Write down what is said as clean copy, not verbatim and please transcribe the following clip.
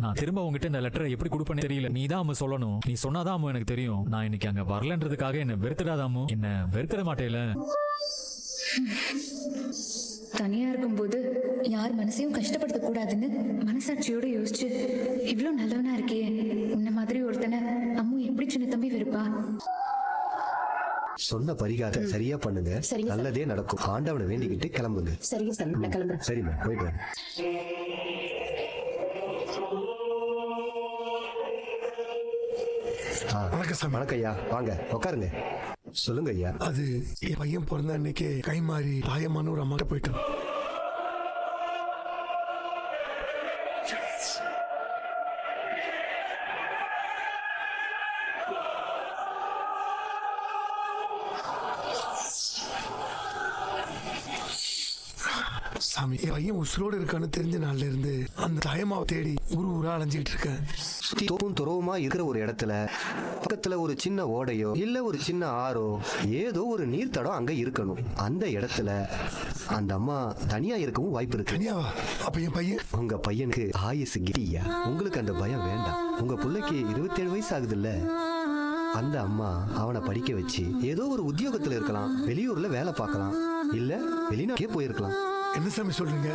நான் திரும்ப உங்ககிட்ட இந்த லெட்டரை எப்படி கொடுப்பேன்னு தெரியல. நீ தான் அம்மு சொல்லணும். நீ சொன்னாதான் அம்மு எனக்கு தெரியும். நான் இன்னைக்கு அங்க வரலன்றதுக்காக என்ன வெறுத்துடாதாமோ. என்ன வெறுத்துட மாட்டேல. தனியா இருக்கும்போது யார் மனசையும் கஷ்டப்படுத்த கூடாதுன்னு மனசாட்சியோட யோசிச்சு இவ்வளவு நல்லவனா இருக்கியே. உன்ன மாதிரி ஒருத்தனை அம்மு எப்படி சின்ன தம்பி வெறுப்பா? சொன்ன பரிகாரத்தை சரியா பண்ணுங்க, நல்லதே நடக்கும். ஆண்டவனை வேண்டிக்கிட்டு கிளம்புங்க. சரிங்க சார், நான் கிளம்புறேன். சரிம்மா, போயிட்டு வாங்க. வணக்கம் சாமி. வணக்கம் ஐயா, வாங்க உட்காருங்க. சொல்லுங்க ஐயா. அது என் பையன் பிறந்த அன்னைக்கு கை மாறி தாயமான ஒரு அம்மாட்ட போயிட்டான். சாமி, என் பையன் உசுரோடு இருக்கான்னு தெரிஞ்ச நாள்ல இருந்து அந்த தாயமாவை தேடி ஊரா அலைஞ்சிட்டு இருக்கேன். சுத்தி தோப்பும் துறவுமா இருக்கிற ஒரு இடத்துல பக்கத்துல ஒரு சின்ன ஓடையோ இல்ல ஒரு சின்ன ஆறோ ஏதோ ஒரு நீர்த்தடம் அங்க இருக்கணும். அந்த இடத்துல அந்த அம்மா தனியா இருக்கவும் வாய்ப்பு இருக்கு. தனியாவா? அப்ப என் பையன்? உங்க பையனுக்கு ஆயுசு கிட்டியா. உங்களுக்கு அந்த பயம் வேண்டாம். உங்க பிள்ளைக்கு 27 வயசு ஆகுதுல்ல. அந்த அம்மா அவனை படிக்க வச்சு ஏதோ ஒரு உத்தியோகத்துல இருக்கலாம், வெளியூர்ல வேலை பார்க்கலாம், இல்ல வெளிநாட்டுக்கே போயிருக்கலாம். என்ன சாமி சொல்றீங்க?